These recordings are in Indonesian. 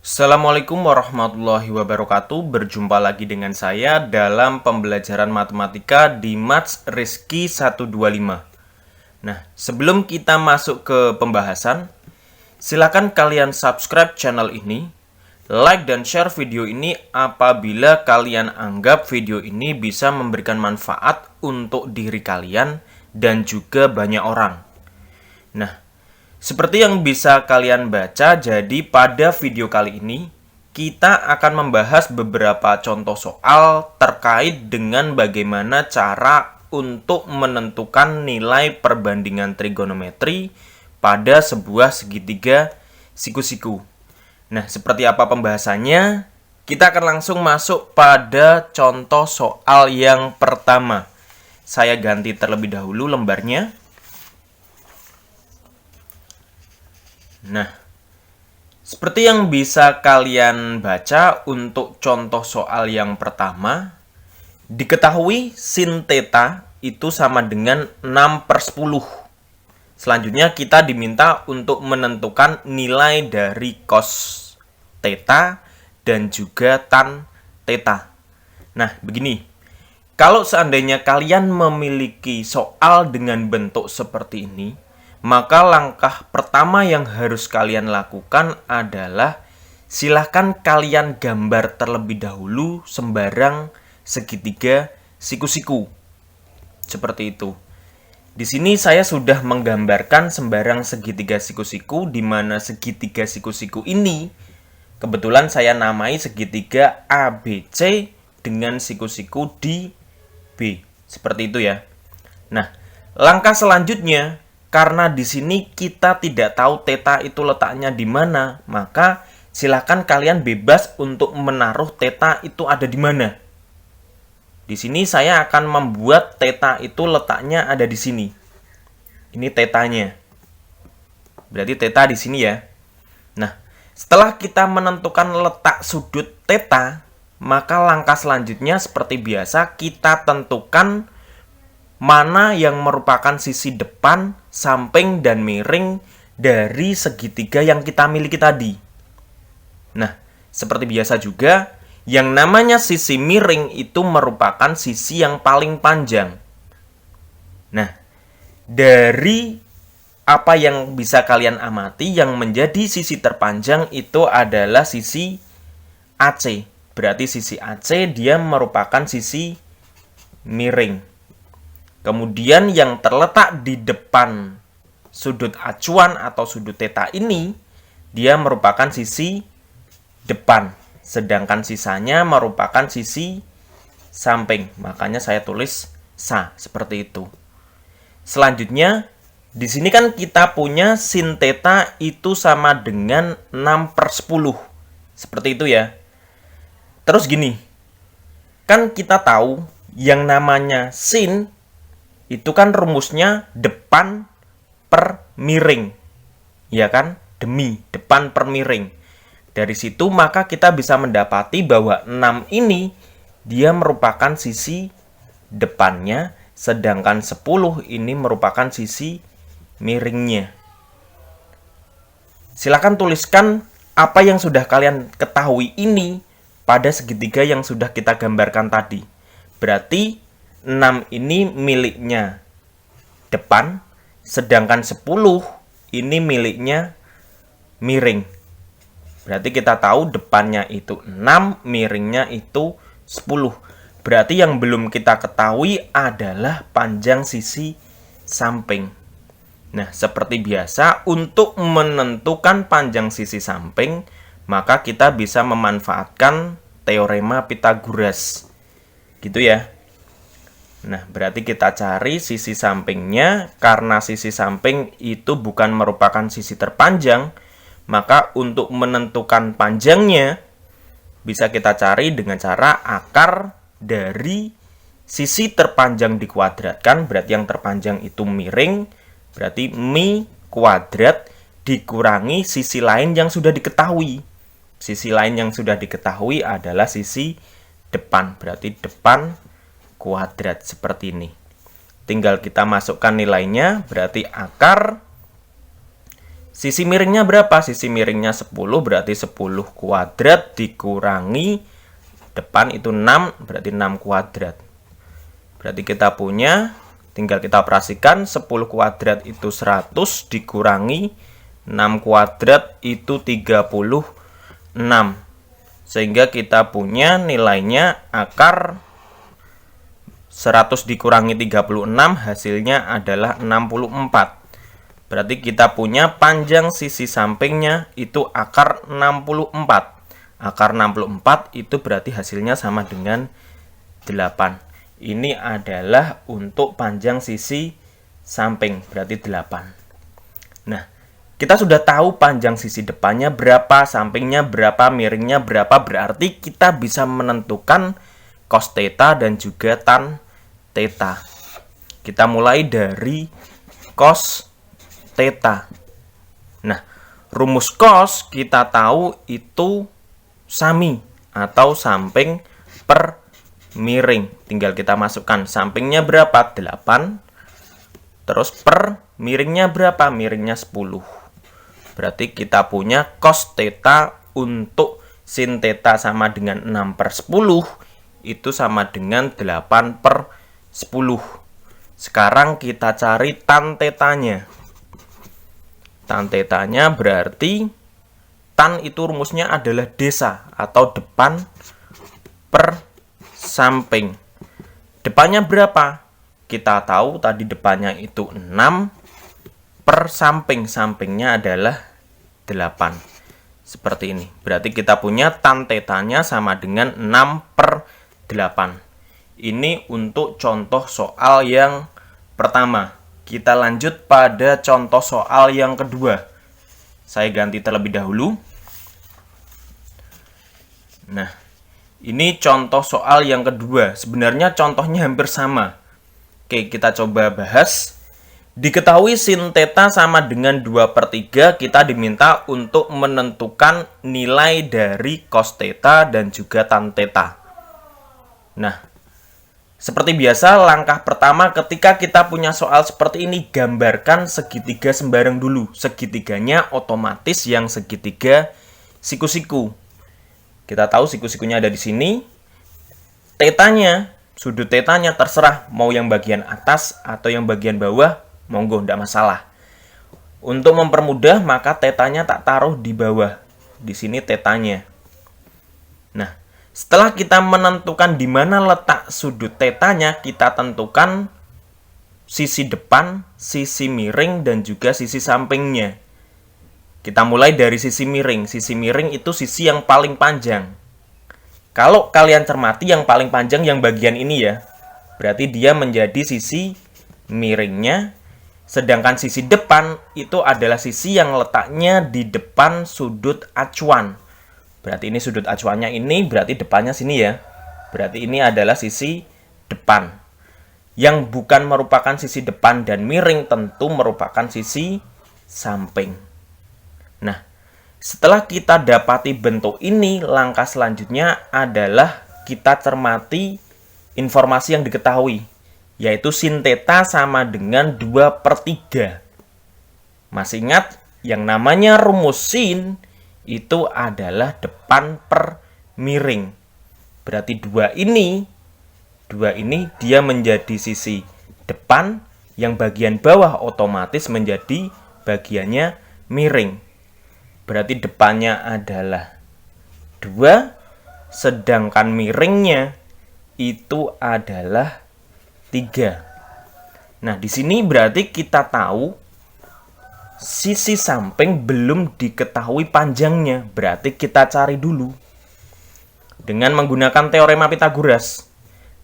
Assalamualaikum warahmatullahi wabarakatuh. Berjumpa lagi dengan saya dalam pembelajaran matematika di Maths Rizky 125. Nah, sebelum kita masuk ke pembahasan, silakan kalian subscribe channel ini, like dan share video ini apabila kalian anggap video ini bisa memberikan manfaat untuk diri kalian dan juga banyak orang. Nah, seperti yang bisa kalian baca, jadi pada video kali ini kita akan membahas beberapa contoh soal terkait dengan bagaimana cara untuk menentukan nilai perbandingan trigonometri pada sebuah segitiga siku-siku. Nah, seperti apa pembahasannya? Kita akan langsung masuk pada contoh soal yang pertama. Saya ganti terlebih dahulu lembarnya. Nah, seperti yang bisa kalian baca untuk contoh soal yang pertama, diketahui sin theta itu sama dengan 6/10. Selanjutnya kita diminta untuk menentukan nilai dari cos theta dan juga tan theta. Nah, begini. Kalau seandainya kalian memiliki soal dengan bentuk seperti ini, maka langkah pertama yang harus kalian lakukan adalah silahkan kalian gambar terlebih dahulu sembarang segitiga siku-siku. Seperti itu. Di sini saya sudah menggambarkan sembarang segitiga siku-siku, di mana segitiga siku-siku ini kebetulan saya namai segitiga ABC dengan siku-siku di B. Seperti itu ya. Nah, langkah selanjutnya, karena di sini kita tidak tahu theta itu letaknya di mana, maka silakan kalian bebas untuk menaruh theta itu ada di mana. Di sini saya akan membuat theta itu letaknya ada di sini. Ini tetanya. Berarti theta di sini ya. Nah, setelah kita menentukan letak sudut theta, maka langkah selanjutnya seperti biasa kita tentukan mana yang merupakan sisi depan, samping, dan miring dari segitiga yang kita miliki tadi. Nah, seperti biasa juga, yang namanya sisi miring itu merupakan sisi yang paling panjang. Nah, dari apa yang bisa kalian amati, yang menjadi sisi terpanjang itu adalah sisi AC. Berarti sisi AC dia merupakan sisi miring. Kemudian yang terletak di depan sudut acuan atau sudut theta ini, dia merupakan sisi depan. Sedangkan sisanya merupakan sisi samping. Makanya saya tulis SA, seperti itu. Selanjutnya, di sini kan kita punya sin theta itu sama dengan 6/10. Seperti itu ya. Terus gini, kan kita tahu yang namanya sin itu kan rumusnya depan per miring. Ya kan? Depan per miring. Dari situ maka kita bisa mendapati bahwa 6 ini dia merupakan sisi depannya, sedangkan 10 ini merupakan sisi miringnya. Silakan tuliskan apa yang sudah kalian ketahui ini pada segitiga yang sudah kita gambarkan tadi. Berarti 6 ini miliknya depan, sedangkan 10 ini miliknya miring. Berarti kita tahu depannya itu 6, miringnya itu 10. Berarti yang belum kita ketahui adalah panjang sisi samping. Nah, seperti biasa, untuk menentukan panjang sisi samping, maka kita bisa memanfaatkan teorema Pythagoras. Gitu ya. Nah, berarti kita cari sisi sampingnya. Karena sisi samping itu bukan merupakan sisi terpanjang, maka untuk menentukan panjangnya bisa kita cari dengan cara akar dari sisi terpanjang dikuadratkan. Berarti yang terpanjang itu miring, berarti mi kuadrat dikurangi sisi lain yang sudah diketahui. Sisi lain yang sudah diketahui adalah sisi depan, berarti depan kuadrat seperti ini. Tinggal kita masukkan nilainya, berarti akar Sisi miringnya berapa? Sisi miringnya 10, berarti 10 kuadrat dikurangi depan itu 6, berarti 6 kuadrat. Berarti kita punya, tinggal kita operasikan, 10 kuadrat itu 100 dikurangi 6 kuadrat itu 36. Sehingga kita punya nilainya akar 100 dikurangi 36 hasilnya adalah 64. Berarti kita punya panjang sisi sampingnya itu akar 64. Akar 64 itu berarti hasilnya sama dengan 8. Ini adalah untuk panjang sisi samping, berarti 8. Nah, kita sudah tahu panjang sisi depannya berapa, sampingnya berapa, miringnya berapa. Berarti kita bisa menentukan cos theta dan juga tan theta. Kita mulai dari cos theta. Nah, rumus cos kita tahu itu sami atau samping per miring. Tinggal kita masukkan sampingnya berapa? 8. Terus per miringnya berapa? Miringnya 10. Berarti kita punya cos theta untuk sin theta sama dengan 6/10 itu sama dengan 8/10. Sekarang kita cari tan tetanya. Tan tetanya berarti tan itu rumusnya adalah desa atau depan per samping. Depannya berapa? Kita tahu tadi depannya itu 6 per samping. Sampingnya adalah 8. Seperti ini. Berarti kita punya tan tetanya sama dengan 6/8. Ini untuk contoh soal yang pertama. Kita lanjut pada contoh soal yang kedua. Saya ganti terlebih dahulu. Nah, ini contoh soal yang kedua. Sebenarnya contohnya hampir sama. Oke, kita coba bahas. Diketahui sin theta sama dengan 2/3, kita diminta untuk menentukan nilai dari cos theta dan juga tan theta. Nah, seperti biasa, langkah pertama ketika kita punya soal seperti ini, gambarkan segitiga sembarang dulu. Segitiganya otomatis yang segitiga siku-siku. Kita tahu siku-sikunya ada di sini. Tetanya, sudut tetanya terserah mau yang bagian atas atau yang bagian bawah, monggo, tidak masalah. Untuk mempermudah, maka tetanya tak taruh di bawah. Di sini tetanya. Nah, setelah kita menentukan di mana letak sudut tetanya, kita tentukan sisi depan, sisi miring, dan juga sisi sampingnya. Kita mulai dari sisi miring. Sisi miring itu sisi yang paling panjang. Kalau kalian cermati, yang paling panjang yang bagian ini ya. Berarti dia menjadi sisi miringnya. Sedangkan sisi depan itu adalah sisi yang letaknya di depan sudut acuan. Berarti ini sudut acuannya ini, berarti depannya sini ya. Berarti ini adalah sisi depan. Yang bukan merupakan sisi depan dan miring tentu merupakan sisi samping. Nah, setelah kita dapati bentuk ini, langkah selanjutnya adalah kita cermati informasi yang diketahui, yaitu sin theta sama dengan 2/3. Masih ingat, yang namanya rumus sin itu adalah depan per miring. Berarti dua ini dia menjadi sisi depan, yang bagian bawah otomatis menjadi bagiannya miring. Berarti depannya adalah 2, sedangkan miringnya itu adalah 3. Nah, di sini berarti kita tahu sisi samping belum diketahui panjangnya. Berarti kita cari dulu dengan menggunakan teorema Pythagoras.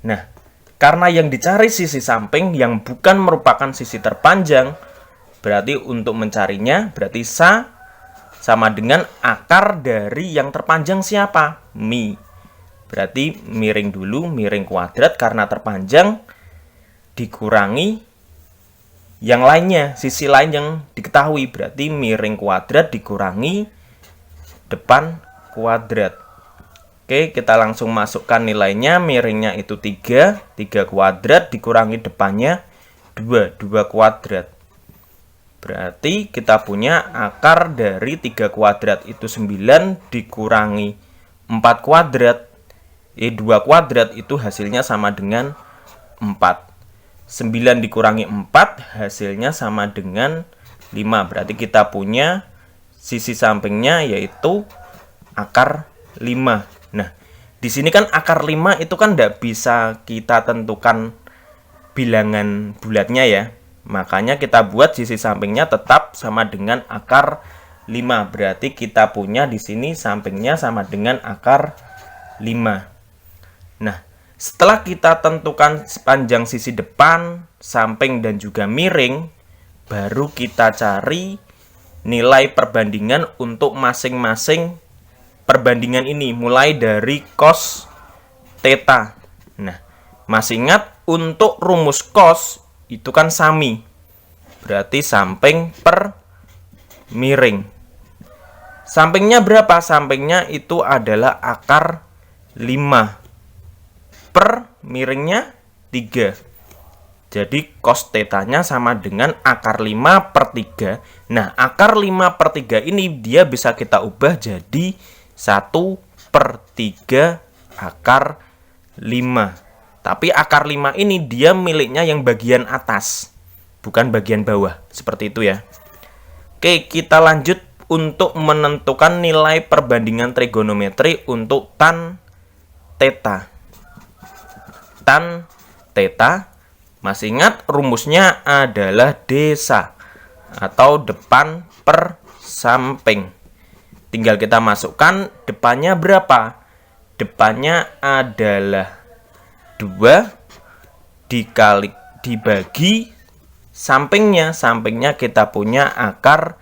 Nah, karena yang dicari sisi samping yang bukan merupakan sisi terpanjang, berarti untuk mencarinya berarti sama dengan akar dari yang terpanjang siapa? Mi. Berarti miring dulu, miring kuadrat karena terpanjang dikurangi yang lainnya, sisi lain yang diketahui. Berarti miring kuadrat dikurangi depan kuadrat. Oke, kita langsung masukkan nilainya. Miringnya itu 3 kuadrat dikurangi depannya 2 kuadrat. Berarti kita punya akar dari 3 kuadrat itu 9 dikurangi 4 kuadrat. 2 kuadrat itu hasilnya sama dengan 4. 9 dikurangi 4 hasilnya sama dengan 5. Berarti kita punya sisi sampingnya yaitu akar 5. Nah, di sini kan akar 5 itu kan tidak bisa kita tentukan bilangan bulatnya ya. Makanya kita buat sisi sampingnya tetap sama dengan akar 5. Berarti kita punya di sini sampingnya sama dengan akar 5. Nah, setelah kita tentukan sepanjang sisi depan, samping, dan juga miring, baru kita cari nilai perbandingan untuk masing-masing perbandingan ini, mulai dari cos theta. Nah, masih ingat untuk rumus cos itu kan sami, berarti samping per miring. Sampingnya berapa? Sampingnya itu adalah akar 5 per miringnya 3. Jadi cos tetanya sama dengan akar 5 per 3. Nah, akar 5 per 3 ini dia bisa kita ubah jadi 1 per 3 akar 5. Tapi akar 5 ini dia miliknya yang bagian atas, bukan bagian bawah. Seperti itu ya. Oke, kita lanjut untuk menentukan nilai perbandingan trigonometri untuk tan theta. Tan theta, masih ingat rumusnya adalah desa atau depan per samping. Tinggal kita masukkan depannya berapa? Depannya adalah 2 dibagi sampingnya. Sampingnya kita punya akar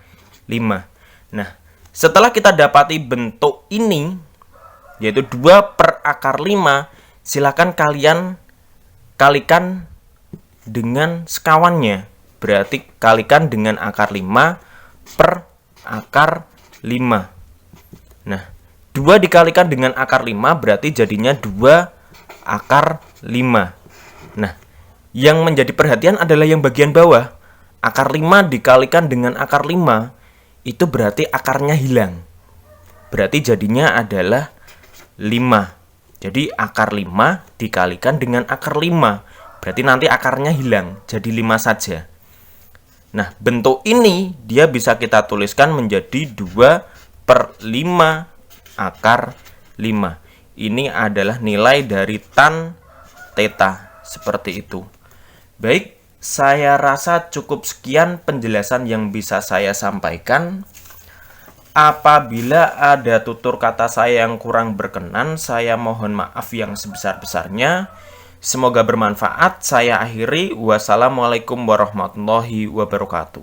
5. Nah, setelah kita dapati bentuk ini, yaitu 2 per akar 5, silakan kalian kalikan dengan sekawannya. Berarti kalikan dengan akar 5 per akar 5. Nah, 2 dikalikan dengan akar 5 berarti jadinya 2 akar 5. Nah, yang menjadi perhatian adalah yang bagian bawah. Akar 5 dikalikan dengan akar 5, itu berarti akarnya hilang. Berarti jadinya adalah 5. Jadi akar 5 dikalikan dengan akar 5. Berarti nanti akarnya hilang, jadi 5 saja. Nah, bentuk ini dia bisa kita tuliskan menjadi 2 per 5 akar 5. Ini adalah nilai dari tan theta, seperti itu. Baik, saya rasa cukup sekian penjelasan yang bisa saya sampaikan. Apabila ada tutur kata saya yang kurang berkenan, saya mohon maaf yang sebesar-besarnya. Semoga bermanfaat. Saya akhiri. Wassalamualaikum warahmatullahi wabarakatuh.